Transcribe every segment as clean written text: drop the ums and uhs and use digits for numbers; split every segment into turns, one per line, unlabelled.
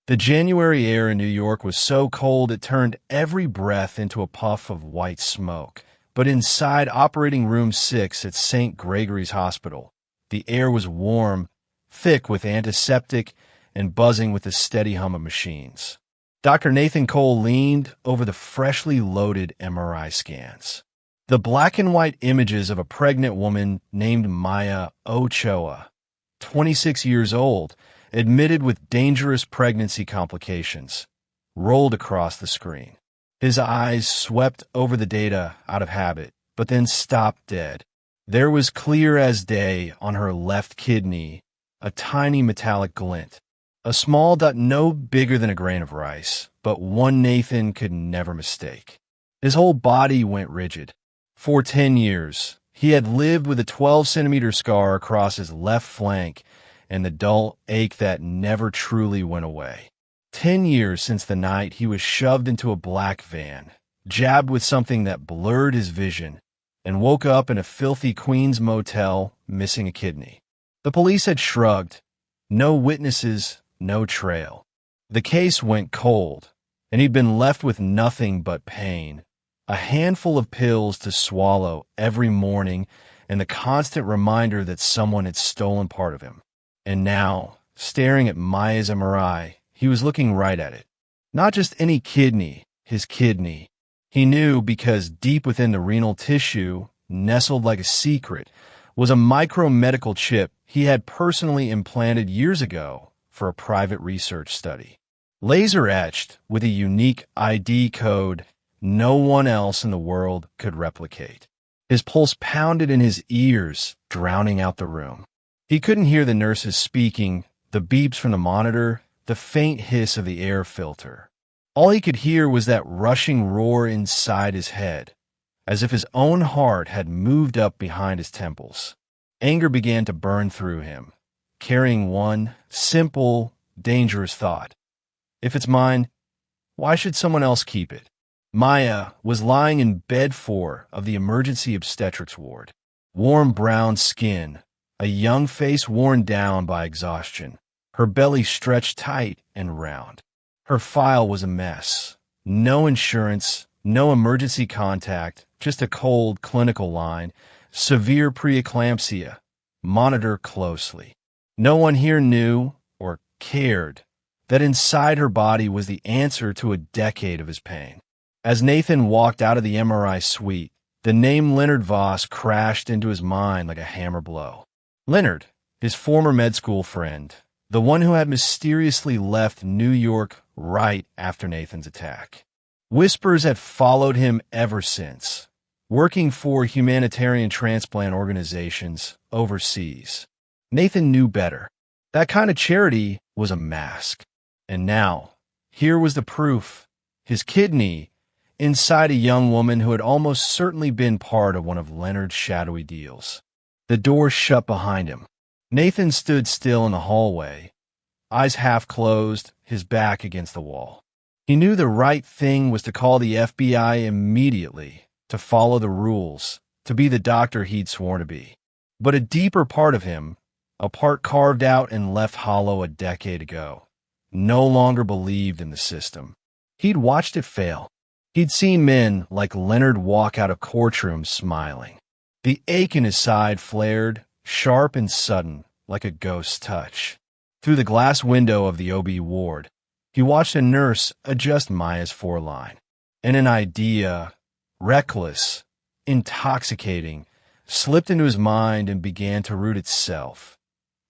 The January air in New York was so cold it turned every breath into a puff of white smoke. But inside Operating Room 6 at St. Gregory's Hospital, the air was warm, thick with antiseptic, and buzzing with the steady hum of machines. Dr. Nathan Cole leaned over the freshly loaded MRI scans. The black and white images of a pregnant woman named Maya Ochoa, 26 years old, admitted with dangerous pregnancy complications, rolled across the screen. His eyes swept over the data out of habit, but then stopped dead. There was clear as day on her left kidney a tiny metallic glint, a small dot no bigger than a grain of rice, but one Nathan could never mistake. His whole body went rigid. For 10 years, he had lived with a 12-centimeter scar across his left flank and the dull ache that never truly went away. 10 years since the night he was shoved into a black van, jabbed with something that blurred his vision, and woke up in a filthy Queens motel missing a kidney. The police had shrugged. No witnesses, no trail. The case went cold, and he'd been left with nothing but pain, a handful of pills to swallow every morning, and the constant reminder that someone had stolen part of him. And now, staring at Maya's MRI, he was looking right at it. Not just any kidney, his kidney. He knew because deep within the renal tissue, nestled like a secret, was a micro-medical chip he had personally implanted years ago for a private research study. Laser-etched with a unique ID code no one else in the world could replicate. His pulse pounded in his ears, drowning out the room. He couldn't hear the nurses speaking, the beeps from the monitor, the faint hiss of the air filter. All he could hear was that rushing roar inside his head, as if his own heart had moved up behind his temples. Anger began to burn through him, carrying one simple, dangerous thought. If it's mine, why should someone else keep it? Maya was lying in bed 4 of the emergency obstetrics ward. Warm brown skin, a young face worn down by exhaustion, her belly stretched tight and round. Her file was a mess. No insurance, no emergency contact, just a cold clinical line, severe preeclampsia. Monitor closely. No one here knew or cared that inside her body was the answer to a decade of his pain. As Nathan walked out of the MRI suite, the name Leonard Voss crashed into his mind like a hammer blow. Leonard, his former med school friend, the one who had mysteriously left New York right after Nathan's attack. Whispers had followed him ever since, working for humanitarian transplant organizations overseas. Nathan knew better. That kind of charity was a mask. And now, here was the proof. His kidney inside a young woman who had almost certainly been part of one of Leonard's shadowy deals. The door shut behind him. Nathan stood still in the hallway, eyes half closed, his back against the wall. He knew the right thing was to call the FBI immediately, to follow the rules, to be the doctor he'd sworn to be. But a deeper part of him, a part carved out and left hollow a decade ago, no longer believed in the system. He'd watched it fail. He'd seen men like Leonard walk out of courtrooms smiling. The ache in his side flared, sharp and sudden, like a ghost's touch. Through the glass window of the OB ward, he watched a nurse adjust Maya's foreline. And an idea, reckless, intoxicating, slipped into his mind and began to root itself.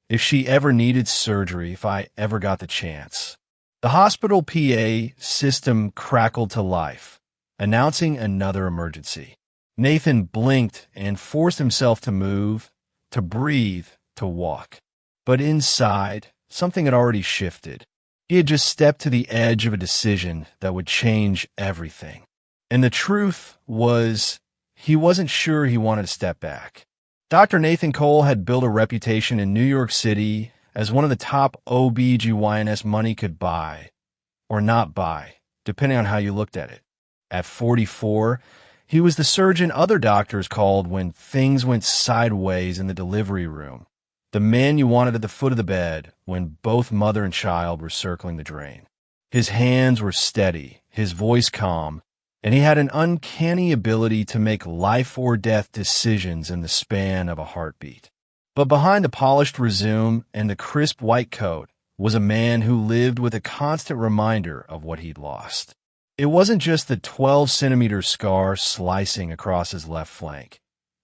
If she ever needed surgery, if I ever got the chance. The hospital PA system crackled to life, announcing another emergency. Nathan blinked and forced himself to move, to breathe, to walk. But inside, something had already shifted. He had just stepped to the edge of a decision that would change everything. And the truth was, he wasn't sure he wanted to step back. Dr. Nathan Cole had built a reputation in New York City as one of the top OB-GYNs money could buy, or not buy, depending on how you looked at it. At 44, he was the surgeon other doctors called when things went sideways in the delivery room, the man you wanted at the foot of the bed when both mother and child were circling the drain. His hands were steady, his voice calm, and he had an uncanny ability to make life-or-death decisions in the span of a heartbeat. But behind the polished resume and the crisp white coat was a man who lived with a constant reminder of what he'd lost. It wasn't just the 12-centimeter scar slicing across his left flank.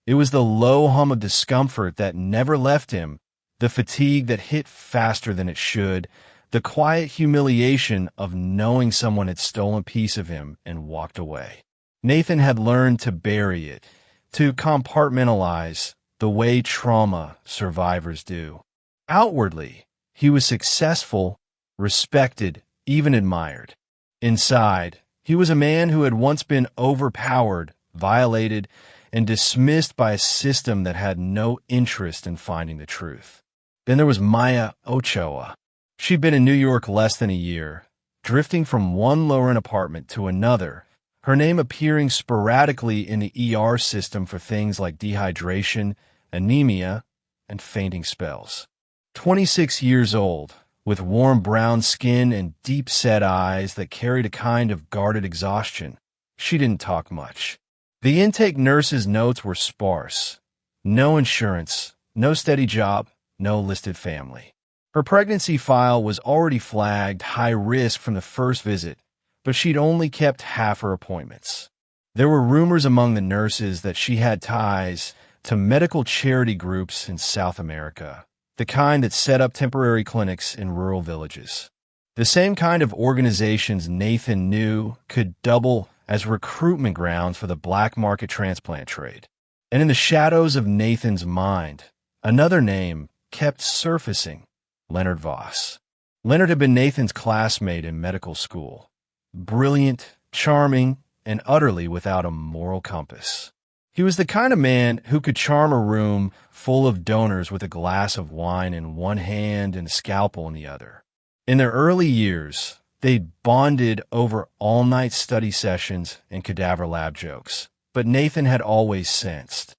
It was the low hum of discomfort that never left him, the fatigue that hit faster than it should, the quiet humiliation of knowing someone had stolen a piece of him and walked away. Nathan had learned to bury it, to compartmentalize, the way trauma survivors do. Outwardly, he was successful, respected, even admired. Inside, he was a man who had once been overpowered, violated, and dismissed by a system that had no interest in finding the truth. Then there was Maya Ochoa. She'd been in New York less than a year, drifting from one lower-end apartment to another, her name appearing sporadically in the ER system for things like dehydration, anemia, and fainting spells. 26 years old, with warm brown skin and deep-set eyes that carried a kind of guarded exhaustion, she didn't talk much. The intake nurse's notes were sparse. No insurance, no steady job, no listed family. Her pregnancy file was already flagged high risk from the first visit, but she'd only kept half her appointments. There were rumors among the nurses that she had ties to medical charity groups in South America, the kind that set up temporary clinics in rural villages. The same kind of organizations Nathan knew could double as recruitment grounds for the black market transplant trade. And in the shadows of Nathan's mind, another name kept surfacing: Leonard Voss. Leonard had been Nathan's classmate in medical school. Brilliant, charming, and utterly without a moral compass. He was the kind of man who could charm a room full of donors with a glass of wine in one hand and a scalpel in the other. In their early years, they'd bonded over all-night study sessions and cadaver lab jokes, but Nathan had always sensed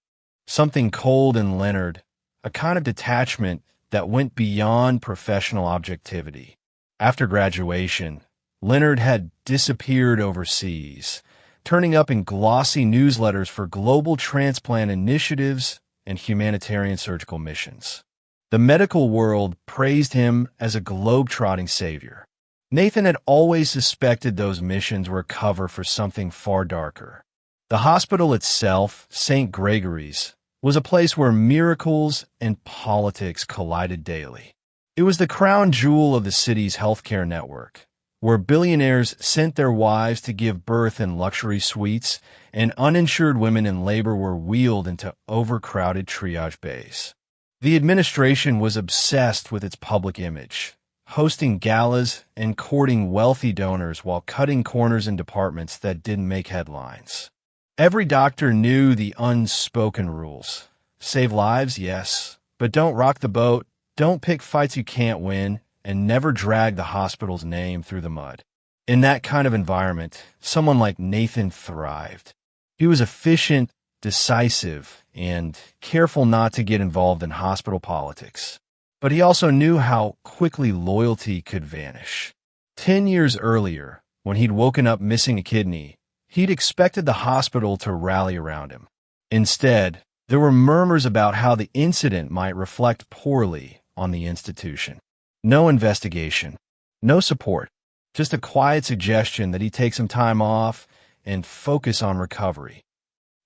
something cold in Leonard, a kind of detachment that went beyond professional objectivity. After graduation, Leonard had disappeared overseas, turning up in glossy newsletters for global transplant initiatives and humanitarian surgical missions. The medical world praised him as a globe-trotting savior. Nathan had always suspected those missions were a cover for something far darker. The hospital itself, St. Gregory's, was a place where miracles and politics collided daily. It was the crown jewel of the city's healthcare network, where billionaires sent their wives to give birth in luxury suites, and uninsured women in labor were wheeled into overcrowded triage bays. The administration was obsessed with its public image, hosting galas and courting wealthy donors while cutting corners in departments that didn't make headlines. Every doctor knew the unspoken rules. Save lives, yes, but don't rock the boat, don't pick fights you can't win, and never drag the hospital's name through the mud. In that kind of environment, someone like Nathan thrived. He was efficient, decisive, and careful not to get involved in hospital politics. But he also knew how quickly loyalty could vanish. 10 years earlier, when he'd woken up missing a kidney, he'd expected the hospital to rally around him. Instead, there were murmurs about how the incident might reflect poorly on the institution. No investigation, no support, just a quiet suggestion that he take some time off and focus on recovery.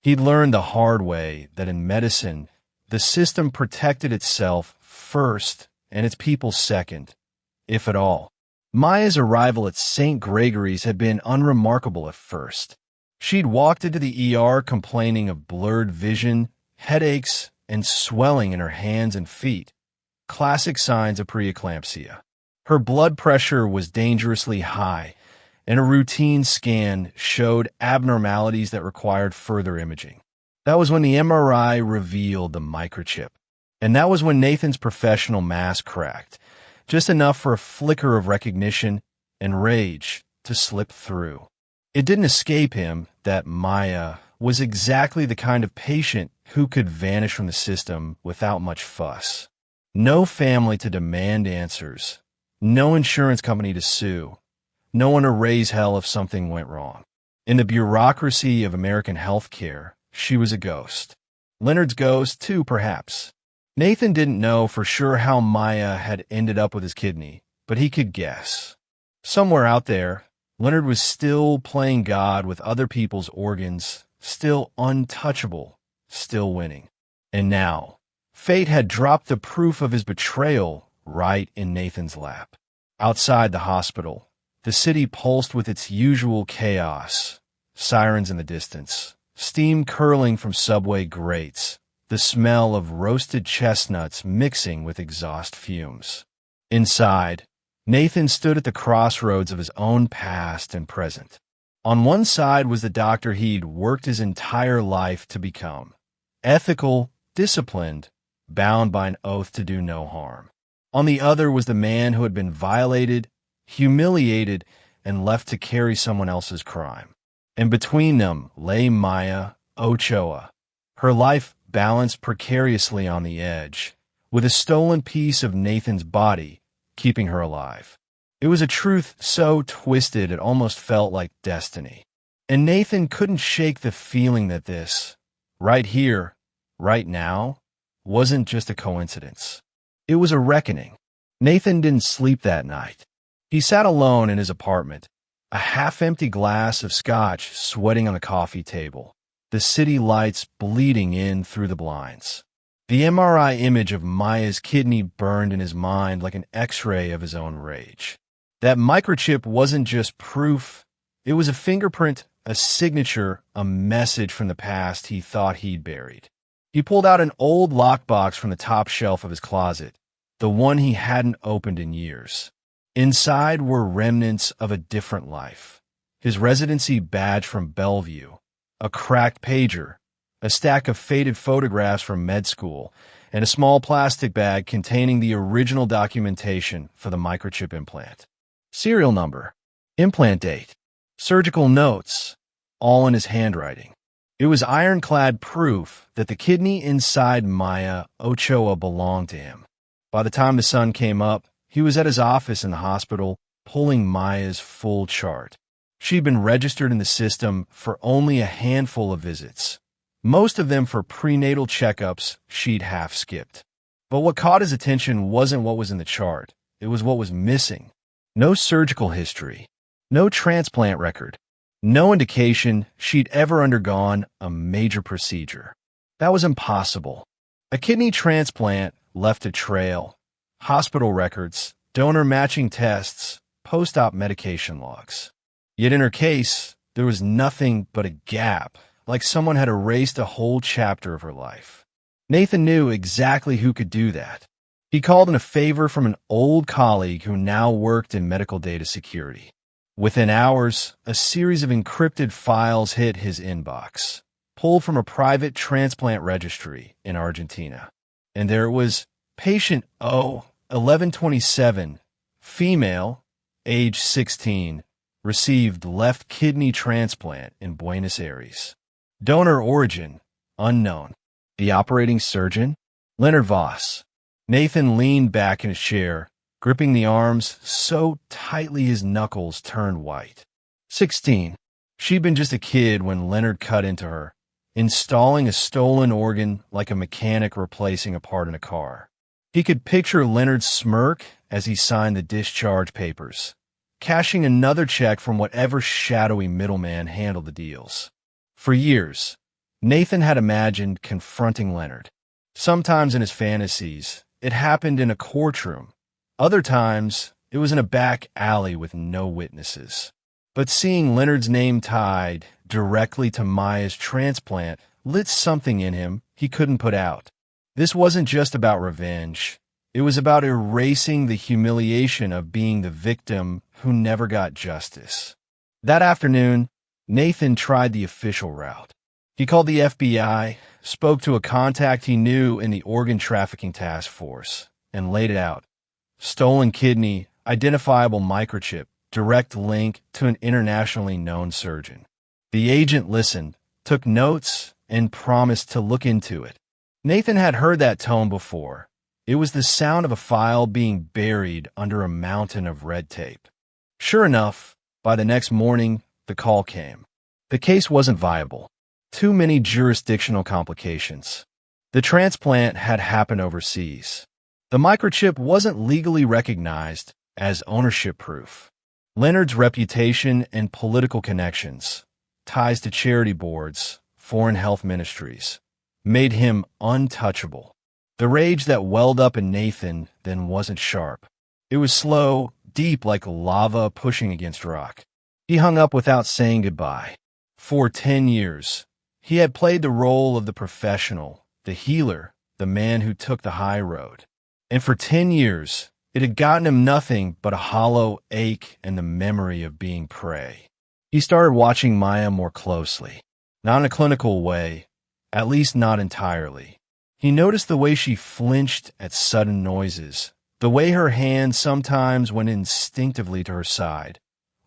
He'd learned the hard way that in medicine, the system protected itself first and its people second, if at all. Maya's arrival at St. Gregory's had been unremarkable at first. She'd walked into the ER complaining of blurred vision, headaches, and swelling in her hands and feet, classic signs of preeclampsia. Her blood pressure was dangerously high, and a routine scan showed abnormalities that required further imaging. That was when the MRI revealed the microchip. And that was when Nathan's professional mask cracked, just enough for a flicker of recognition and rage to slip through. It didn't escape him that Maya was exactly the kind of patient who could vanish from the system without much fuss. No family to demand answers, no insurance company to sue, no one to raise hell if something went wrong. In the bureaucracy of American healthcare, she was a ghost. Leonard's ghost, too, perhaps. Nathan didn't know for sure how Maya had ended up with his kidney, but he could guess. Somewhere out there, Leonard was still playing God with other people's organs, still untouchable, still winning. And now, fate had dropped the proof of his betrayal right in Nathan's lap. Outside the hospital, the city pulsed with its usual chaos. Sirens in the distance, steam curling from subway grates, the smell of roasted chestnuts mixing with exhaust fumes. Inside, Nathan stood at the crossroads of his own past and present. On one side was the doctor he'd worked his entire life to become. Ethical, disciplined, bound by an oath to do no harm. On the other was the man who had been violated, humiliated, and left to carry someone else's crime. And between them lay Maya Ochoa, her life balanced precariously on the edge, with a stolen piece of Nathan's body keeping her alive. It was a truth so twisted it almost felt like destiny. And Nathan couldn't shake the feeling that this, right here, right now, wasn't just a coincidence. It was a reckoning. Nathan didn't sleep that night. He sat alone in his apartment, a half-empty glass of scotch sweating on the coffee table, the city lights bleeding in through the blinds. The MRI image of Maya's kidney burned in his mind like an X-ray of his own rage. That microchip wasn't just proof. It was a fingerprint, a signature, a message from the past he thought he'd buried. He pulled out an old lockbox from the top shelf of his closet, the one he hadn't opened in years. Inside were remnants of a different life. His residency badge from Bellevue, a cracked pager, a stack of faded photographs from med school, and a small plastic bag containing the original documentation for the microchip implant. Serial number, implant date, surgical notes, all in his handwriting. It was ironclad proof that the kidney inside Maya Ochoa belonged to him. By the time the sun came up, he was at his office in the hospital, pulling Maya's full chart. She'd been registered in the system for only a handful of visits, most of them for prenatal checkups she'd half skipped. But what caught his attention wasn't what was in the chart. It was what was missing. No surgical history, no transplant record, no indication she'd ever undergone a major procedure. That was impossible. A kidney transplant left a trail. Hospital records, donor matching tests, post-op medication logs. Yet in her case, there was nothing but a gap, like someone had erased a whole chapter of her life. Nathan knew exactly who could do that. He called in a favor from an old colleague who now worked in medical data security. Within hours, a series of encrypted files hit his inbox, pulled from a private transplant registry in Argentina. And there it was, patient O, 1127, female, age 16, received left kidney transplant in Buenos Aires. Donor origin, unknown. The operating surgeon, Leonard Voss. Nathan leaned back in his chair, gripping the arms so tightly his knuckles turned white. 16. She'd been just a kid when Leonard cut into her, installing a stolen organ like a mechanic replacing a part in a car. He could picture Leonard's smirk as he signed the discharge papers, cashing another check from whatever shadowy middleman handled the deals. For years, Nathan had imagined confronting Leonard. Sometimes in his fantasies, it happened in a courtroom. Other times, it was in a back alley with no witnesses. But seeing Leonard's name tied directly to Maya's transplant lit something in him he couldn't put out. This wasn't just about revenge. It was about erasing the humiliation of being the victim who never got justice. That afternoon, Nathan tried the official route. He called the FBI, spoke to a contact he knew in the organ trafficking task force, and laid it out. Stolen kidney, identifiable microchip, direct link to an internationally known surgeon. The agent listened, took notes, and promised to look into it. Nathan had heard that tone before. It was the sound of a file being buried under a mountain of red tape. Sure enough, By the next morning, the call came. The case wasn't viable. Too many jurisdictional complications. The transplant had happened overseas. The microchip wasn't legally recognized as ownership proof. Leonard's reputation and political connections, ties to charity boards, foreign health ministries, made him untouchable. The rage that welled up in Nathan then wasn't sharp. It was slow, deep like lava pushing against rock. He hung up without saying goodbye. For 10 years, he had played the role of the professional, the healer, the man who took the high road. And for 10 years, it had gotten him nothing but a hollow ache and the memory of being prey. He started watching Maya more closely. Not in a clinical way, at least not entirely. He noticed the way she flinched at sudden noises, the way her hand sometimes went instinctively to her side,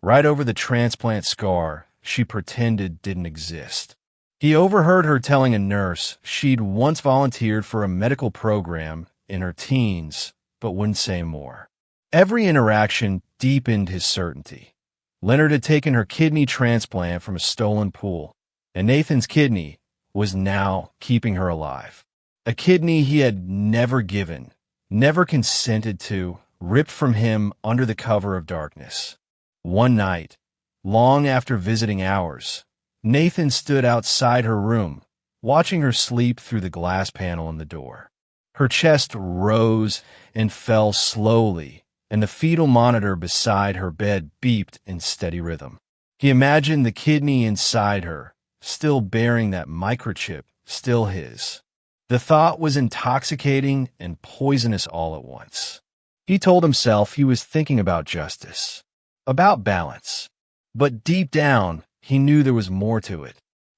right over the transplant scar she pretended didn't exist. He overheard her telling a nurse she'd once volunteered for a medical program in her teens, but wouldn't say more. Every interaction deepened his certainty. Leonard had taken her kidney transplant from a stolen pool, and Nathan's kidney was now keeping her alive. A kidney he had never given, never consented to, ripped from him under the cover of darkness. One night, long after visiting hours, Nathan stood outside her room, watching her sleep through the glass panel in the door. Her chest rose and fell slowly, and the fetal monitor beside her bed beeped in steady rhythm. He imagined the kidney inside her, still bearing that microchip, still his. The thought was intoxicating and poisonous all at once. He told himself he was thinking about justice, about balance. But deep down, he knew there was more to it.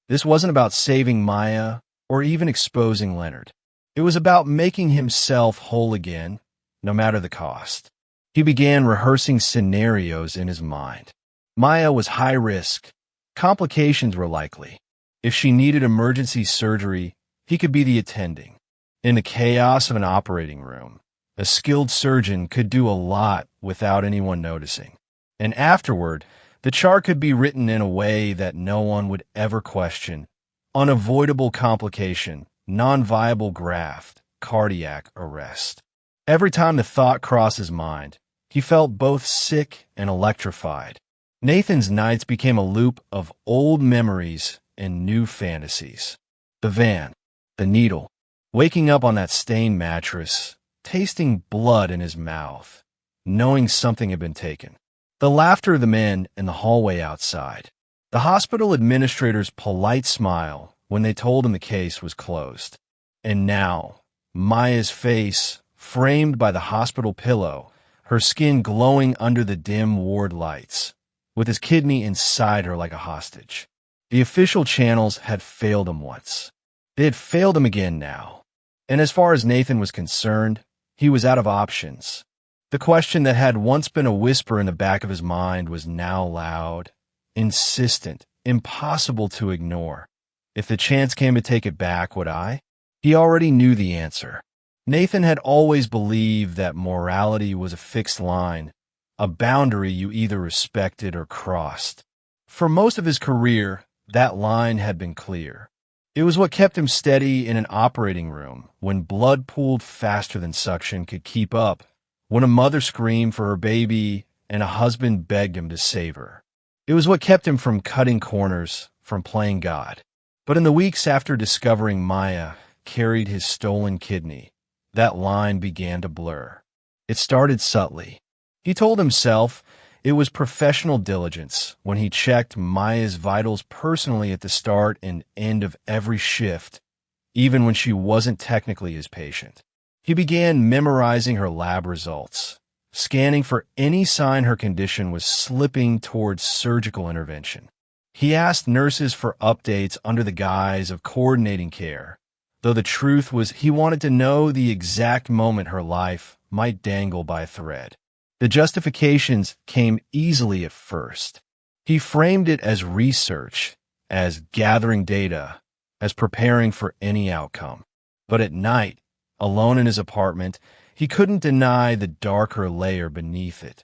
This wasn't about saving Maya or even exposing Leonard. It was about making himself whole again, no matter the cost. He began rehearsing scenarios in his mind. Maya was high risk. Complications were likely. If she needed emergency surgery, he could be the attending. In the chaos of an operating room, a skilled surgeon could do a lot without anyone noticing. And afterward, the chart could be written in a way that no one would ever question. Unavoidable complication, non-viable graft, cardiac arrest. Every time the thought crossed his mind, he felt both sick and electrified. Nathan's nights became a loop of old memories and new fantasies. The van, the needle, waking up on that stained mattress, tasting blood in his mouth, knowing something had been taken. The laughter of the men in the hallway outside. The hospital administrator's polite smile when they told him the case was closed. And now, Maya's face, framed by the hospital pillow, her skin glowing under the dim ward lights, with his kidney inside her like a hostage. The official channels had failed him once. They had failed him again now. And as far as Nathan was concerned, he was out of options. The question that had once been a whisper in the back of his mind was now loud, insistent, impossible to ignore. If the chance came to take it back, would I? He already knew the answer. Nathan had always believed that morality was a fixed line, a boundary you either respected or crossed. For most of his career, that line had been clear. It was what kept him steady in an operating room when blood pooled faster than suction could keep up, when a mother screamed for her baby and a husband begged him to save her. It was what kept him from cutting corners, from playing God. But in the weeks after discovering Maya carried his stolen kidney, that line began to blur. It started subtly. He told himself it was professional diligence when he checked Maya's vitals personally at the start and end of every shift, even when she wasn't technically his patient. He began memorizing her lab results, scanning for any sign her condition was slipping towards surgical intervention. He asked nurses for updates under the guise of coordinating care, though the truth was he wanted to know the exact moment her life might dangle by a thread. The justifications came easily at first. He framed it as research, as gathering data, as preparing for any outcome. But at night, alone in his apartment, he couldn't deny the darker layer beneath it,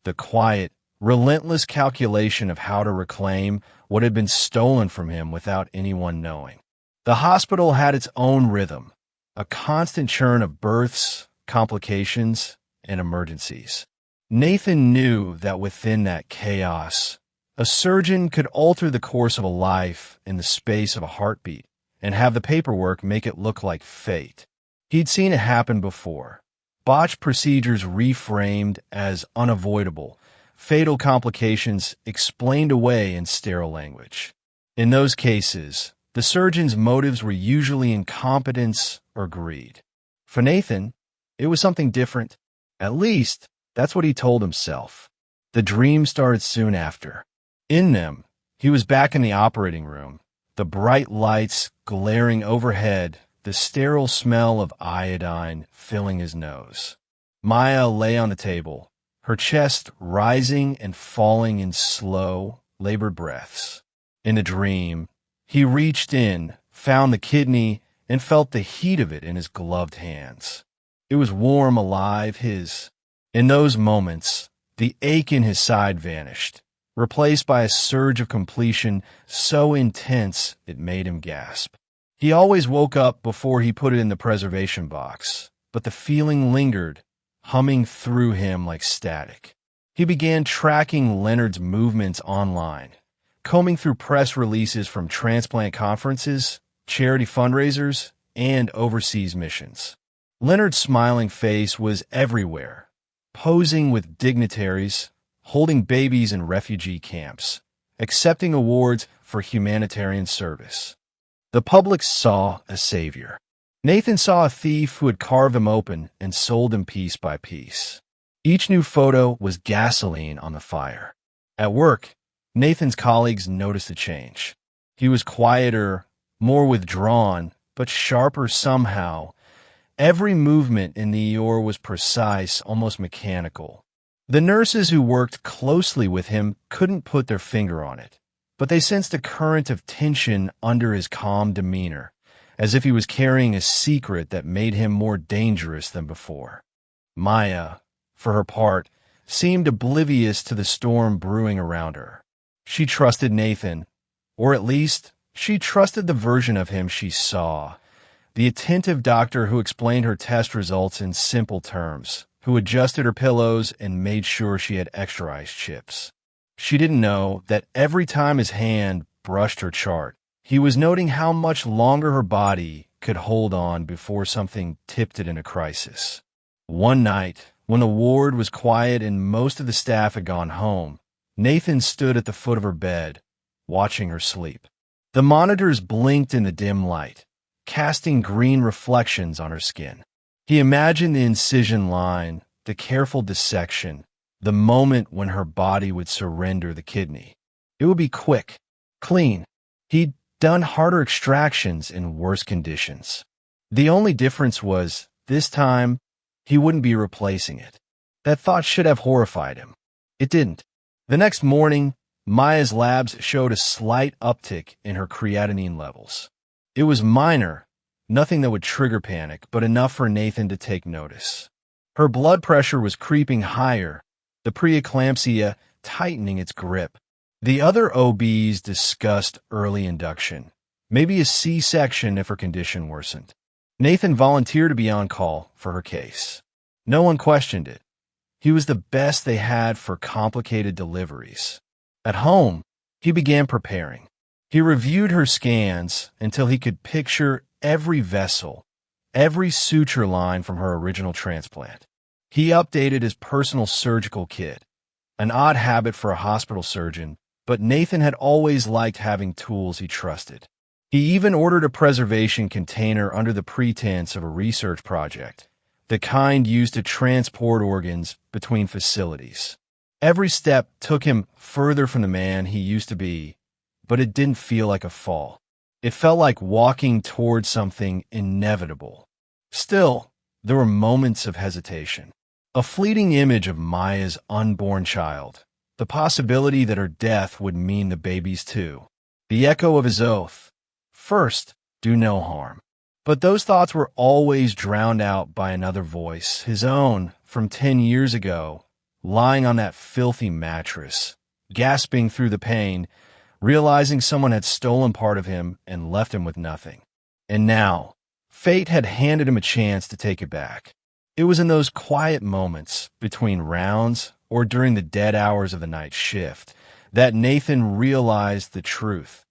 the quiet, relentless calculation of how to reclaim what had been stolen from him without anyone knowing. The hospital had its own rhythm, a constant churn of births, complications, and emergencies. Nathan knew that within that chaos, a surgeon could alter the course of a life in the space of a heartbeat and have the paperwork make it look like fate. He'd seen it happen before. Botched procedures reframed as unavoidable, fatal complications explained away in sterile language. In those cases, the surgeon's motives were usually incompetence or greed. For Nathan, it was something different. At least, that's what he told himself. The dream started soon after. In them, he was back in the operating room, the bright lights glaring overhead, the sterile smell of iodine filling his nose. Maya lay on the table, her chest rising and falling in slow, labored breaths. In the dream, he reached in, found the kidney, and felt the heat of it in his gloved hands. It was warm, alive, his. In those moments, the ache in his side vanished, replaced by a surge of completion so intense it made him gasp. He always woke up before he put it in the preservation box, but the feeling lingered, humming through him like static. He began tracking Leonard's movements online, combing through press releases from transplant conferences, charity fundraisers, and overseas missions. Leonard's smiling face was everywhere, posing with dignitaries, holding babies in refugee camps, accepting awards for humanitarian service. The public saw a savior. Nathan saw a thief who had carved him open and sold him piece by piece. Each new photo was gasoline on the fire. At work, Nathan's colleagues noticed a change. He was quieter, more withdrawn, but sharper somehow. Every movement in the ER was precise, almost mechanical. The nurses who worked closely with him couldn't put their finger on it, but they sensed a current of tension under his calm demeanor, as if he was carrying a secret that made him more dangerous than before. Maya, for her part, seemed oblivious to the storm brewing around her. She trusted Nathan, or at least, she trusted the version of him she saw, the attentive doctor who explained her test results in simple terms, who adjusted her pillows and made sure she had extra ice chips. She didn't know that every time his hand brushed her chart, he was noting how much longer her body could hold on before something tipped it in a crisis. One night, when the ward was quiet and most of the staff had gone home, Nathan stood at the foot of her bed, watching her sleep. The monitors blinked in the dim light, casting green reflections on her skin. He imagined the incision line, the careful dissection, the moment when her body would surrender the kidney. It would be quick, clean. He'd done harder extractions in worse conditions. The only difference was, this time, he wouldn't be replacing it. That thought should have horrified him. It didn't. The next morning, Maya's labs showed a slight uptick in her creatinine levels. It was minor, nothing that would trigger panic, but enough for Nathan to take notice. Her blood pressure was creeping higher, the preeclampsia tightening its grip. The other OBs discussed early induction, maybe a C-section if her condition worsened. Nathan volunteered to be on call for her case. No one questioned it. He was the best they had for complicated deliveries. At home, he began preparing. He reviewed her scans until he could picture every vessel, every suture line from her original transplant. He updated his personal surgical kit, an odd habit for a hospital surgeon, but Nathan had always liked having tools he trusted. He even ordered a preservation container under the pretense of a research project, the kind used to transport organs between facilities. Every step took him further from the man he used to be, but it didn't feel like a fall. It felt like walking toward something inevitable. Still, there were moments of hesitation. A fleeting image of Maya's unborn child, the possibility that her death would mean the baby's too. The echo of his oath, first, do no harm. But those thoughts were always drowned out by another voice, his own, from 10 years ago, lying on that filthy mattress, gasping through the pain, realizing someone had stolen part of him and left him with nothing. And now, fate had handed him a chance to take it back. It was in those quiet moments between rounds or during the dead hours of the night shift that Nathan realized the truth.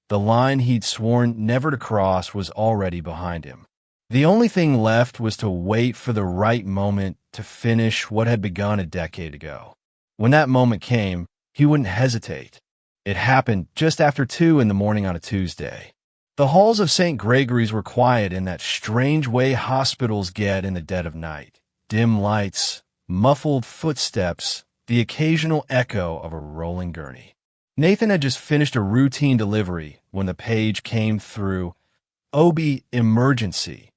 The line he'd sworn never to cross was already behind him. The only thing left was to wait for the right moment to finish what had begun a decade ago. When that moment came, he wouldn't hesitate. It happened just after 2 in the morning on a Tuesday. The halls of St. Gregory's were quiet in that strange way hospitals get in the dead of night. Dim lights, muffled footsteps, the occasional echo of a rolling gurney. Nathan had just finished a routine delivery when the page came through. OB emergency.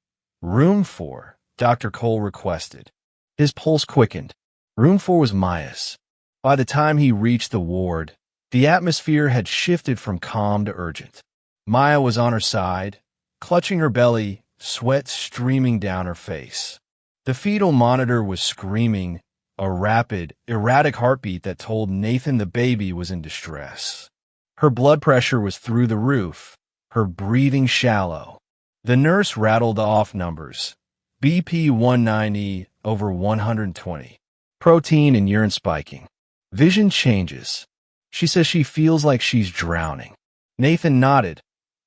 Room 4, Dr. Cole requested. His pulse quickened. Room 4 was Maya's. By the time he reached the ward, the atmosphere had shifted from calm to urgent. Maya was on her side, clutching her belly, sweat streaming down her face. The fetal monitor was screaming, a rapid, erratic heartbeat that told Nathan the baby was in distress. Her blood pressure was through the roof, her breathing shallow. The nurse rattled off numbers. BP 190 over 120. Protein and urine spiking. Vision changes. She says she feels like she's drowning. Nathan nodded,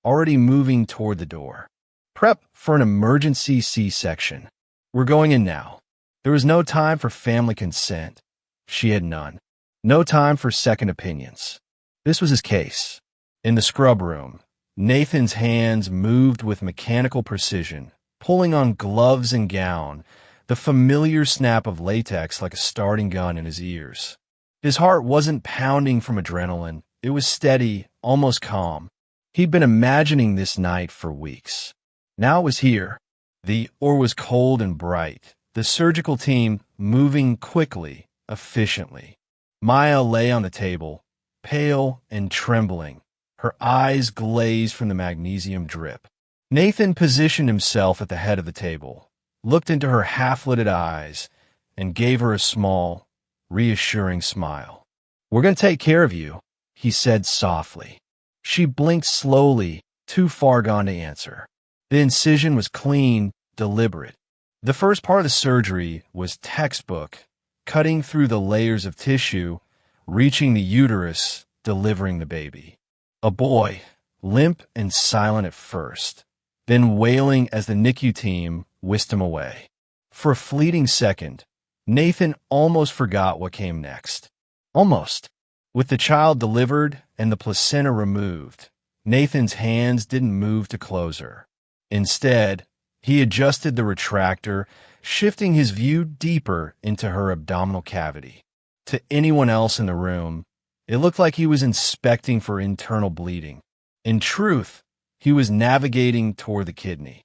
already moving toward the door. Prep for an emergency C-section. We're going in now. There was no time for family consent. She had none. No time for second opinions. This was his case. In the scrub room, Nathan's hands moved with mechanical precision, pulling on gloves and gown, the familiar snap of latex like a starting gun in his ears. His heart wasn't pounding from adrenaline. It was steady, almost calm. He'd been imagining this night for weeks. Now it was here. The OR was cold and bright, the surgical team moving quickly, efficiently. Maya lay on the table, pale and trembling, her eyes glazed from the magnesium drip. Nathan positioned himself at the head of the table, looked into her half-lidded eyes, and gave her a small, reassuring smile. We're going to take care of you, he said softly. She blinked slowly, too far gone to answer. The incision was clean, deliberate. The first part of the surgery was textbook, cutting through the layers of tissue, reaching the uterus, delivering the baby. A boy, limp and silent at first, then wailing as the NICU team whisked him away. For a fleeting second, Nathan almost forgot what came next. Almost. With the child delivered and the placenta removed, Nathan's hands didn't move to close her. Instead, he adjusted the retractor, shifting his view deeper into her abdominal cavity. To anyone else in the room, it looked like he was inspecting for internal bleeding. In truth, he was navigating toward the kidney.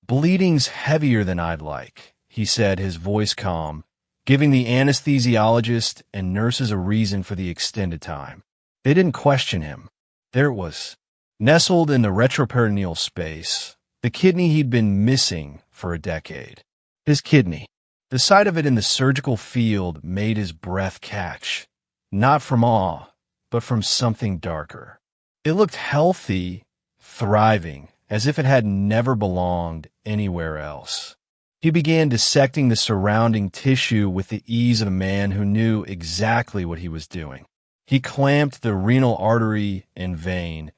Bleeding's heavier than I'd like, he said, his voice calm, giving the anesthesiologist and nurses a reason for the extended time. They didn't question him. There it was, nestled in the retroperitoneal space, the kidney he'd been missing for a decade. His kidney. The sight of it in the surgical field made his breath catch, not from awe, but from something darker. It looked healthy, thriving, as if it had never belonged anywhere else. He began dissecting the surrounding tissue with the ease of a man who knew exactly what he was doing. He clamped the renal artery and vein,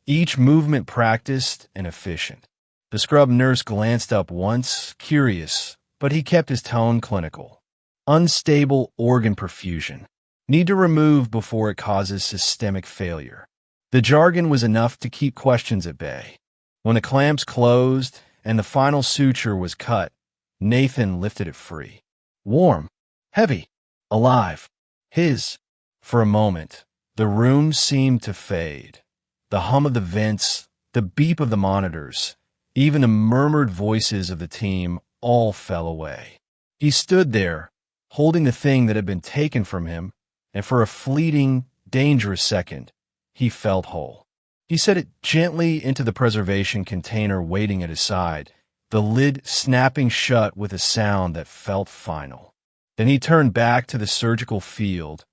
each movement practiced and efficient. The scrub nurse glanced up once, curious, but he kept his tone clinical. Unstable organ perfusion. Need to remove before it causes systemic failure. The jargon was enough to keep questions at bay. When the clamps closed and the final suture was cut, Nathan lifted it free. Warm, heavy, alive. His. For a moment, the room seemed to fade. The hum of the vents, the beep of the monitors, even the murmured voices of the team all fell away. He stood there, holding the thing that had been taken from him, and for a fleeting, dangerous second, he felt whole. He set it gently into the preservation container waiting at his side, the lid snapping shut with a sound that felt final. Then he turned back to the surgical field,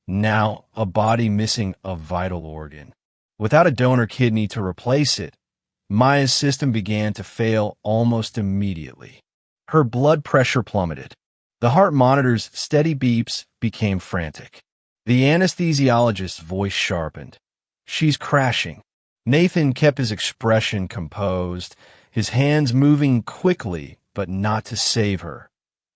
now a body missing a vital organ. Without a donor kidney to replace it, Maya's system began to fail almost immediately. Her blood pressure plummeted. The heart monitor's steady beeps became frantic. The anesthesiologist's voice sharpened. "She's crashing." Nathan kept his expression composed, his hands moving quickly, but not to save her,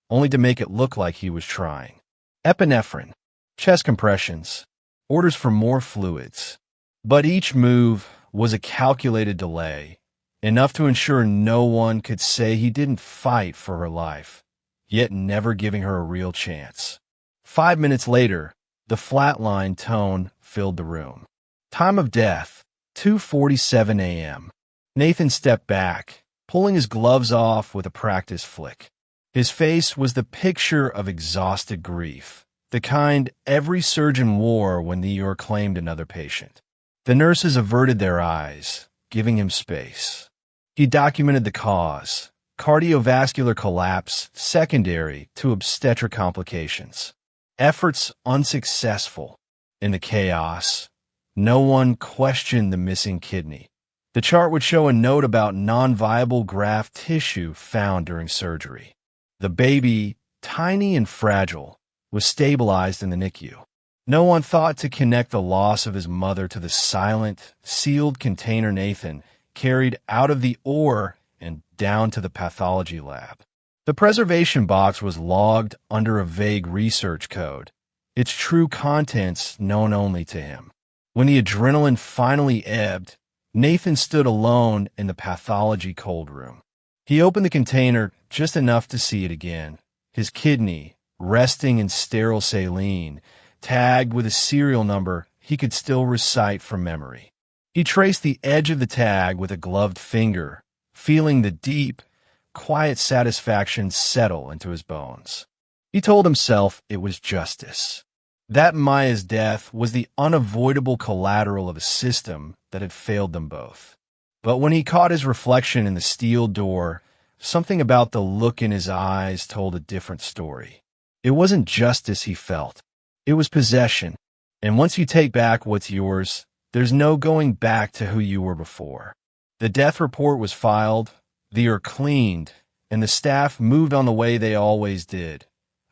only to make it look like he was trying. Epinephrine, chest compressions, orders for more fluids. But each move was a calculated delay, enough to ensure no one could say he didn't fight for her life, yet never giving her a real chance. 5 minutes later, the flatline tone filled the room. Time of death, 2:47 a.m. Nathan stepped back, pulling his gloves off with a practiced flick. His face was the picture of exhausted grief, the kind every surgeon wore when the ER claimed another patient. The nurses averted their eyes, giving him space. He documented the cause: cardiovascular collapse secondary to obstetric complications. Efforts unsuccessful. In the chaos, no one questioned the missing kidney. The chart would show a note about non-viable graft tissue found during surgery. The baby, tiny and fragile, was stabilized in the NICU. No one thought to connect the loss of his mother to the silent, sealed container Nathan carried out of the OR and down to the pathology lab. The preservation box was logged under a vague research code, its true contents known only to him. When the adrenaline finally ebbed, Nathan stood alone in the pathology cold room. He opened the container just enough to see it again, his kidney, resting in sterile saline, tagged with a serial number he could still recite from memory. He traced the edge of the tag with a gloved finger, feeling the deep, quiet satisfaction settle into his bones. He told himself it was justice. That Maya's death was the unavoidable collateral of a system that had failed them both. But when he caught his reflection in the steel door, something about the look in his eyes told a different story. It wasn't justice he felt. It was possession. And once you take back what's yours, there's no going back to who you were before. The death report was filed, the ER cleaned, and the staff moved on the way they always did.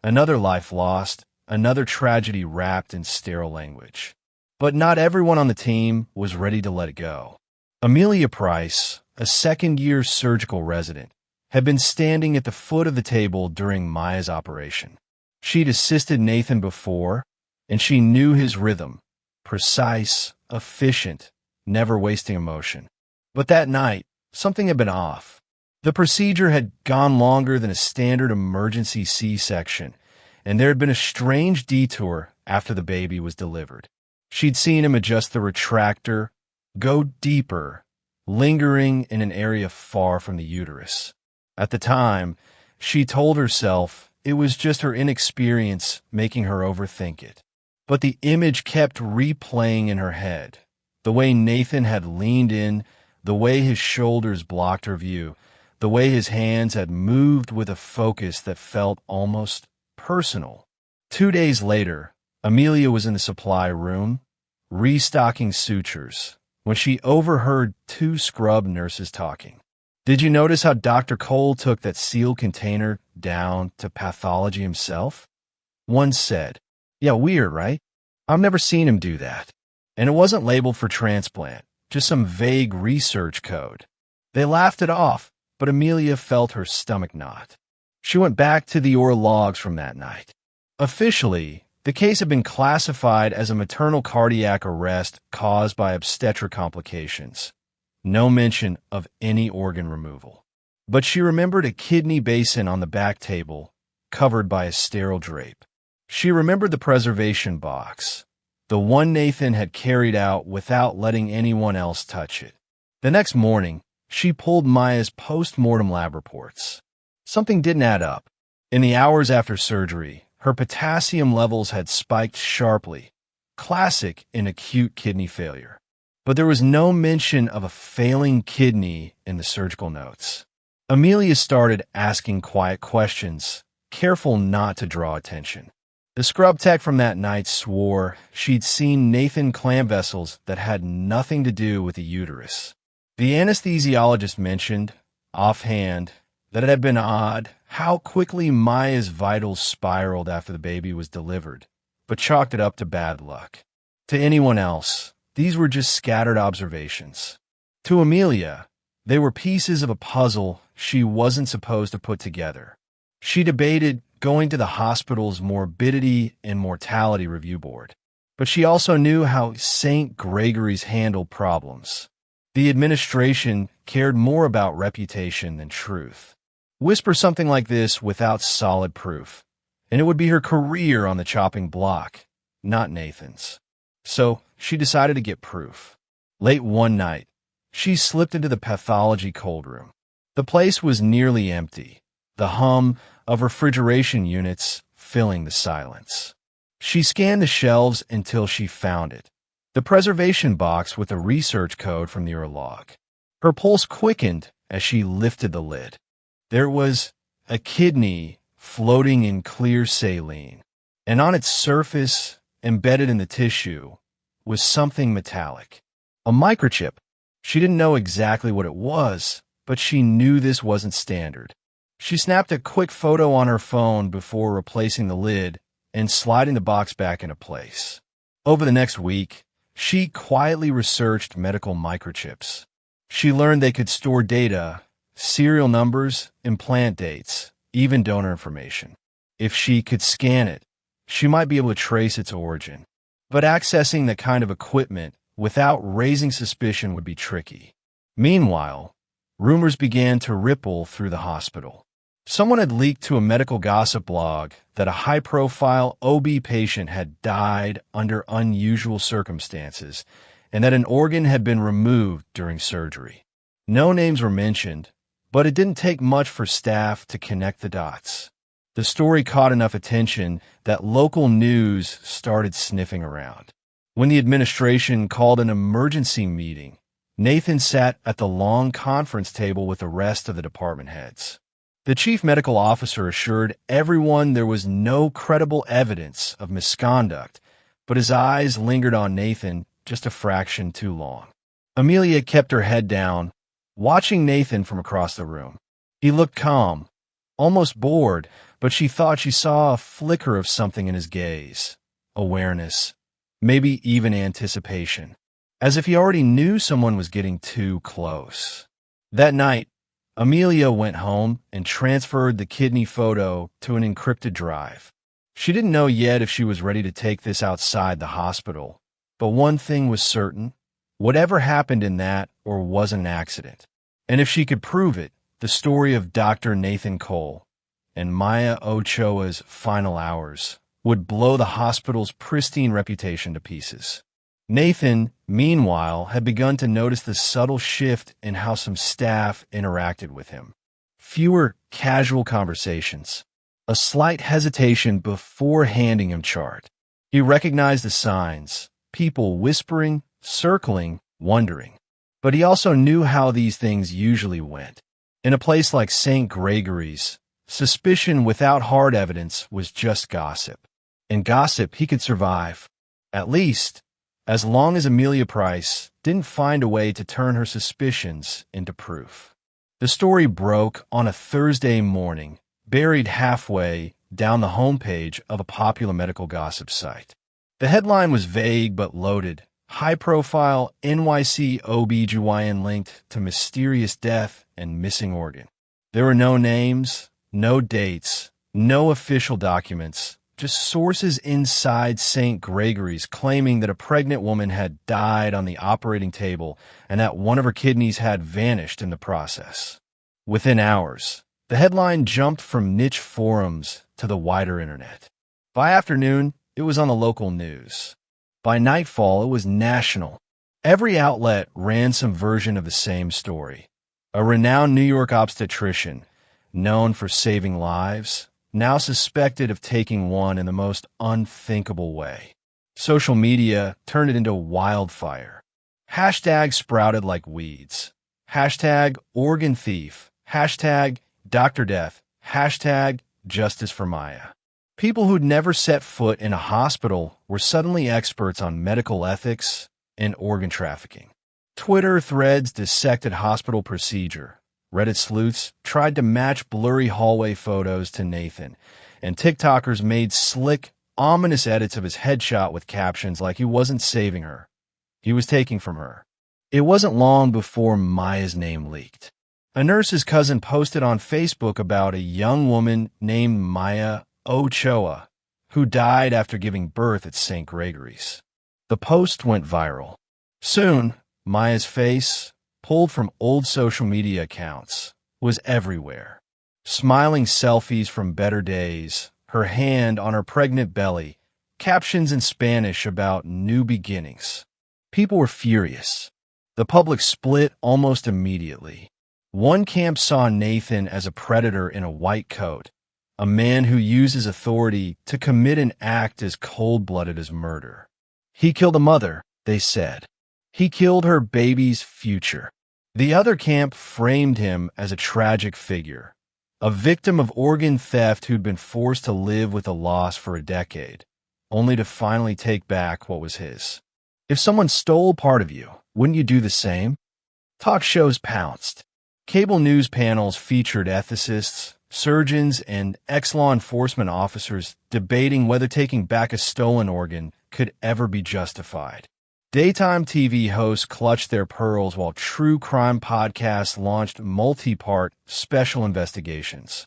Another life lost, another tragedy wrapped in sterile language. But not everyone on the team was ready to let it go. Amelia Price, a second-year surgical resident, had been standing at the foot of the table during Maya's operation. She'd assisted Nathan before, and she knew his rhythm, precise, efficient, never wasting emotion. But that night, something had been off. The procedure had gone longer than a standard emergency C-section, and there had been a strange detour after the baby was delivered. She'd seen him adjust the retractor, go deeper, lingering in an area far from the uterus. At the time, she told herself it was just her inexperience making her overthink it. But the image kept replaying in her head. The way Nathan had leaned in, the way his shoulders blocked her view, the way his hands had moved with a focus that felt almost personal. 2 days later, Amelia was in the supply room, restocking sutures, when she overheard 2 scrub nurses talking. "Did you notice how Dr. Cole took that sealed container down to pathology himself?" One said, "Yeah, weird, right? I've never seen him do that." And it wasn't labeled for transplant, just some vague research code. They laughed it off, but Amelia felt her stomach knot. She went back to the OR logs from that night. Officially, the case had been classified as a maternal cardiac arrest caused by obstetric complications. No mention of any organ removal. But she remembered a kidney basin on the back table, covered by a sterile drape. She remembered the preservation box, the one Nathan had carried out without letting anyone else touch it. The next morning, she pulled Maya's post-mortem lab reports. Something didn't add up. In the hours after surgery, her potassium levels had spiked sharply, classic in acute kidney failure. But there was no mention of a failing kidney in the surgical notes. Amelia started asking quiet questions, careful not to draw attention. The scrub tech from that night swore she'd seen Nathan clam vessels that had nothing to do with the uterus. The anesthesiologist mentioned, offhand, that it had been odd how quickly Maya's vitals spiraled after the baby was delivered, but chalked it up to bad luck. To anyone else, these were just scattered observations. To Amelia, they were pieces of a puzzle she wasn't supposed to put together. She debated going to the hospital's morbidity and mortality review board, but she also knew how St. Gregory's handled problems. The administration cared more about reputation than truth. Whisper something like this without solid proof, and it would be her career on the chopping block, not Nathan's. So she decided to get proof. Late one night, she slipped into the pathology cold room. The place was nearly empty, the hum of refrigeration units filling the silence. She scanned the shelves until she found it, the preservation box with a research code from the urolog. Her pulse quickened as she lifted the lid. There was a kidney floating in clear saline, and on its surface, embedded in the tissue, was something metallic. A microchip. She didn't know exactly what it was, but she knew this wasn't standard. She snapped a quick photo on her phone before replacing the lid and sliding the box back into place. Over the next week, she quietly researched medical microchips. She learned they could store data, serial numbers, implant dates, even donor information. If she could scan it, she might be able to trace its origin. But accessing that kind of equipment without raising suspicion would be tricky. Meanwhile, rumors began to ripple through the hospital. Someone had leaked to a medical gossip blog that a high-profile OB patient had died under unusual circumstances and that an organ had been removed during surgery. No names were mentioned, but it didn't take much for staff to connect the dots. The story caught enough attention that local news started sniffing around. When the administration called an emergency meeting, Nathan sat at the long conference table with the rest of the department heads. The chief medical officer assured everyone there was no credible evidence of misconduct, but his eyes lingered on Nathan just a fraction too long. Amelia kept her head down, watching Nathan from across the room. He looked calm, almost bored, but she thought she saw a flicker of something in his gaze. Awareness, maybe even anticipation, as if he already knew someone was getting too close. That night, Amelia went home and transferred the kidney photo to an encrypted drive. She didn't know yet if she was ready to take this outside the hospital, but one thing was certain: whatever happened in that or was an accident. And if she could prove it, the story of Dr. Nathan Cole and Maya Ochoa's final hours would blow the hospital's pristine reputation to pieces. Nathan, meanwhile, had begun to notice the subtle shift in how some staff interacted with him. Fewer casual conversations, a slight hesitation before handing him chart. He recognized the signs, people whispering, circling, wondering. But he also knew how these things usually went. In a place like St. Gregory's, suspicion without hard evidence was just gossip. And gossip he could survive, at least, as long as Amelia Price didn't find a way to turn her suspicions into proof. The story broke on a Thursday morning, buried halfway down the homepage of a popular medical gossip site. The headline was vague but loaded: high-profile NYC OB/GYN linked to mysterious death and missing organ. There were no names, no dates, no official documents, just sources inside St. Gregory's claiming that a pregnant woman had died on the operating table and that one of her kidneys had vanished in the process. Within hours, the headline jumped from niche forums to the wider internet. By afternoon, it was on the local news. By nightfall, it was national. Every outlet ran some version of the same story. A renowned New York obstetrician, known for saving lives, now suspected of taking one in the most unthinkable way. Social media turned it into wildfire. Hashtags sprouted like weeds. Hashtag organ thief. Hashtag Dr. Death. Hashtag justice for Maya. People who'd never set foot in a hospital were suddenly experts on medical ethics and organ trafficking. Twitter threads dissected hospital procedure. Reddit sleuths tried to match blurry hallway photos to Nathan, and TikTokers made slick, ominous edits of his headshot with captions like he wasn't saving her. He was taking from her. It wasn't long before Maya's name leaked. A nurse's cousin posted on Facebook about a young woman named Maya Ochoa, who died after giving birth at St. Gregory's. The post went viral. Soon, Maya's face, pulled from old social media accounts, was everywhere. Smiling selfies from better days, her hand on her pregnant belly, captions in Spanish about new beginnings. People were furious. The public split almost immediately. One camp saw Nathan as a predator in a white coat, a man who uses authority to commit an act as cold-blooded as murder. He killed a mother, they said. He killed her baby's future. The other camp framed him as a tragic figure, a victim of organ theft who'd been forced to live with a loss for a decade, only to finally take back what was his. If someone stole part of you, wouldn't you do the same? Talk shows pounced. Cable news panels featured ethicists, surgeons, and ex-law enforcement officers debating whether taking back a stolen organ could ever be justified. Daytime TV hosts clutched their pearls while true crime podcasts launched multi-part special investigations.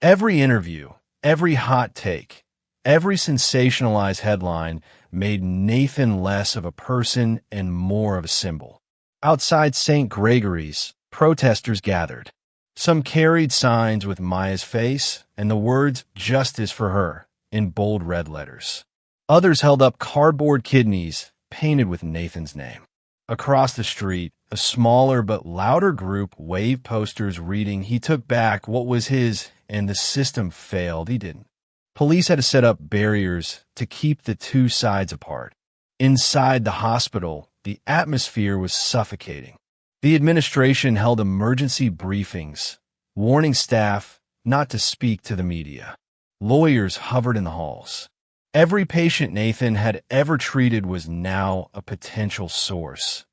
Every interview, every hot take, every sensationalized headline made Nathan less of a person and more of a symbol. Outside St. Gregory's, protesters gathered. Some carried signs with Maya's face and the words "Justice for her" in bold red letters. Others held up cardboard kidneys painted with Nathan's name. Across the street, a smaller but louder group waved posters reading "He took back what was his and the system failed, he didn't." Police had to set up barriers to keep the two sides apart. Inside the hospital, the atmosphere was suffocating. The administration held emergency briefings, warning staff not to speak to the media. Lawyers hovered in the halls. Every patient Nathan had ever treated was now a potential source.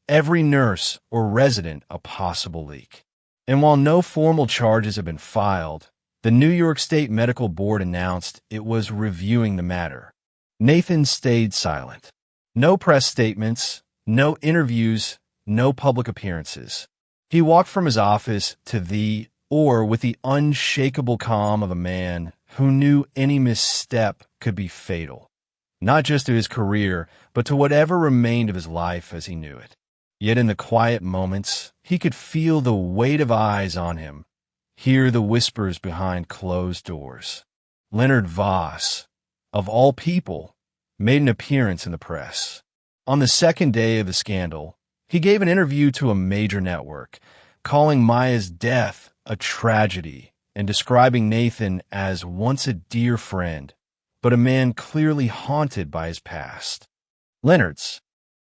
Every nurse or resident a possible leak. And while no formal charges had been filed, the New York State Medical Board announced it was reviewing the matter. Nathan stayed silent. No press statements, no interviews, no public appearances. He walked from his office to with the unshakable calm of a man who knew any misstep could be fatal, not just to his career, but to whatever remained of his life as he knew it. Yet in the quiet moments, he could feel the weight of eyes on him, hear the whispers behind closed doors. Leonard Voss, of all people, made an appearance in the press. On the second day of the scandal, he gave an interview to a major network, calling Maya's death a tragedy and describing Nathan as once a dear friend, but a man clearly haunted by his past. Leonard's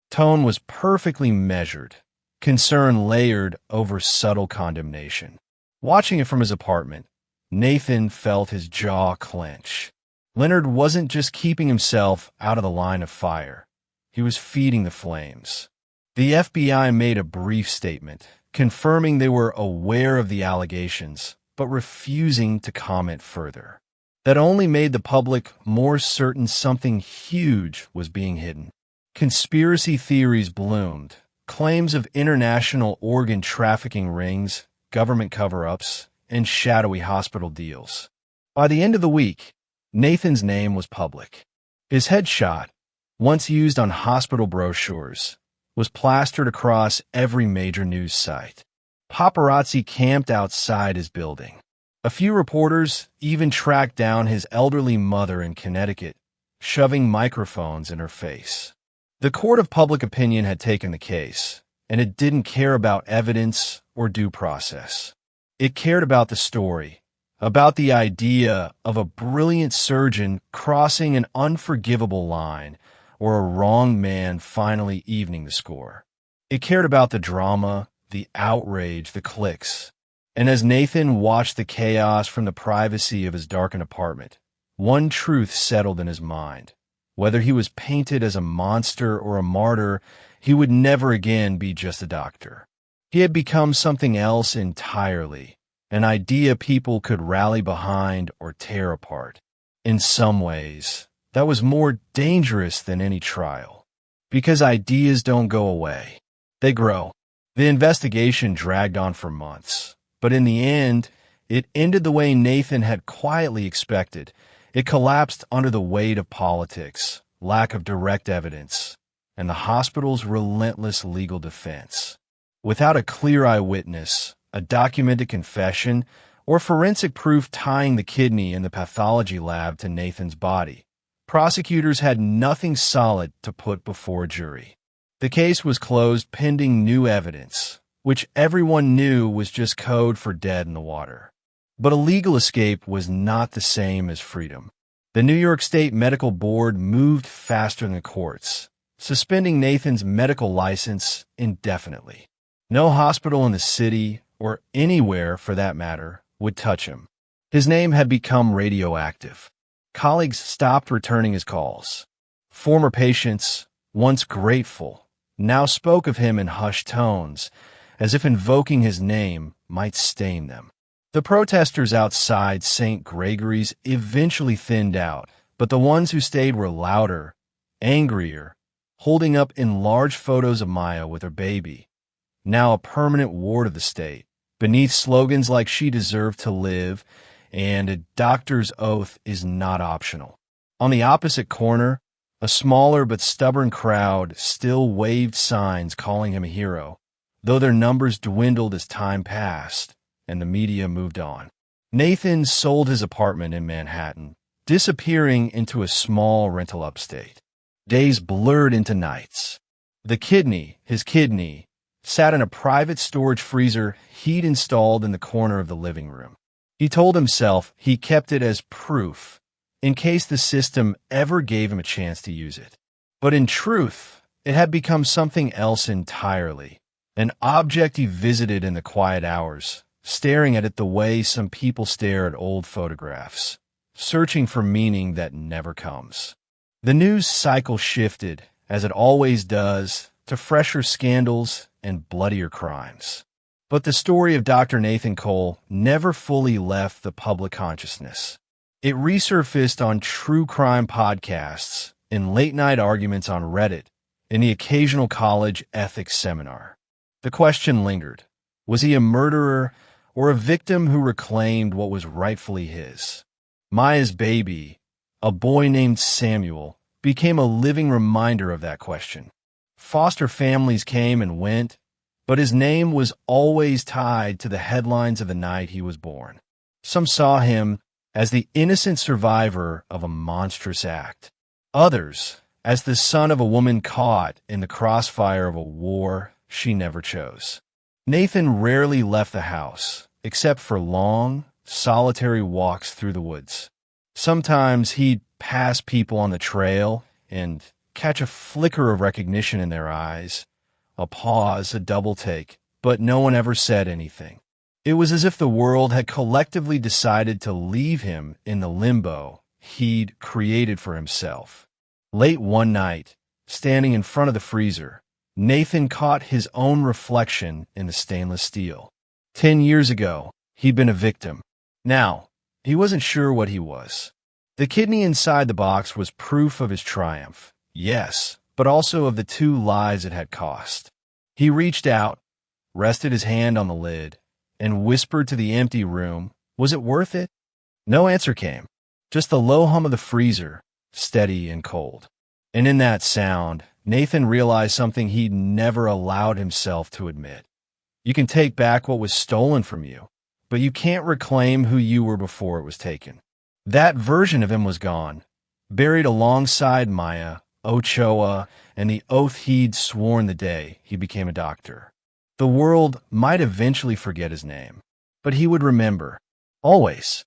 tone was perfectly measured, concern layered over subtle condemnation. Watching it from his apartment, Nathan felt his jaw clench. Leonard wasn't just keeping himself out of the line of fire. He was feeding the flames. The FBI made a brief statement, confirming they were aware of the allegations, but refusing to comment further. That only made the public more certain something huge was being hidden. Conspiracy theories bloomed, claims of international organ trafficking rings, government cover-ups, and shadowy hospital deals. By the end of the week, Nathan's name was public. His headshot, once used on hospital brochures, was plastered across every major news site. Paparazzi camped outside his building. A few reporters even tracked down his elderly mother in Connecticut, shoving microphones in her face. The court of public opinion had taken the case, and it didn't care about evidence or due process. It cared about the story, about the idea of a brilliant surgeon crossing an unforgivable line, or a wrong man finally evening the score. It cared about the drama, the outrage, the clicks. And as Nathan watched the chaos from the privacy of his darkened apartment, one truth settled in his mind. Whether he was painted as a monster or a martyr, he would never again be just a doctor. He had become something else entirely, an idea people could rally behind or tear apart. In some ways, that was more dangerous than any trial. Because ideas don't go away. They grow. The investigation dragged on for months, but in the end, it ended the way Nathan had quietly expected. It collapsed under the weight of politics, lack of direct evidence, and the hospital's relentless legal defense. Without a clear eyewitness, a documented confession, or forensic proof tying the kidney in the pathology lab to Nathan's body, prosecutors had nothing solid to put before a jury. The case was closed pending new evidence, which everyone knew was just code for dead in the water. But a legal escape was not the same as freedom. The New York State Medical Board moved faster than the courts, suspending Nathan's medical license indefinitely. No hospital in the city, or anywhere for that matter, would touch him. His name had become radioactive. Colleagues stopped returning his calls. Former patients, once grateful, now spoke of him in hushed tones, as if invoking his name might stain them. The protesters outside St. Gregory's eventually thinned out, but the ones who stayed were louder, angrier, holding up enlarged photos of Maya with her baby, now a permanent ward of the state, beneath slogans like "She deserved to live" and "A doctor's oath is not optional." On the opposite corner, a smaller but stubborn crowd still waved signs calling him a hero, though their numbers dwindled as time passed and the media moved on. Nathan sold his apartment in Manhattan, disappearing into a small rental upstate. Days blurred into nights. His kidney, sat in a private storage freezer he'd installed in the corner of the living room. He told himself he kept it as proof, in case the system ever gave him a chance to use it. But in truth, it had become something else entirely, an object he visited in the quiet hours, staring at it the way some people stare at old photographs, searching for meaning that never comes. The news cycle shifted, as it always does, to fresher scandals and bloodier crimes. But the story of Dr. Nathan Cole never fully left the public consciousness. It resurfaced on true crime podcasts, in late-night arguments on Reddit, in the occasional college ethics seminar. The question lingered. Was he a murderer or a victim who reclaimed what was rightfully his? Maya's baby, a boy named Samuel, became a living reminder of that question. Foster families came and went, but his name was always tied to the headlines of the night he was born. Some saw him as the innocent survivor of a monstrous act. Others, as the son of a woman caught in the crossfire of a war she never chose. Nathan rarely left the house, except for long, solitary walks through the woods. Sometimes he'd pass people on the trail and catch a flicker of recognition in their eyes, a pause, a double take, but no one ever said anything. It was as if the world had collectively decided to leave him in the limbo he'd created for himself. Late one night, standing in front of the freezer, Nathan caught his own reflection in the stainless steel. 10 years ago, he'd been a victim. Now, he wasn't sure what he was. The kidney inside the box was proof of his triumph, yes, but also of the 2 lives it had cost. He reached out, rested his hand on the lid, and whispered to the empty room, "Was it worth it?" No answer came, just the low hum of the freezer, steady and cold. And in that sound, Nathan realized something he'd never allowed himself to admit. You can take back what was stolen from you, but you can't reclaim who you were before it was taken. That version of him was gone, buried alongside Maya, Ochoa, and the oath he'd sworn the day he became a doctor. The world might eventually forget his name, but he would remember, always.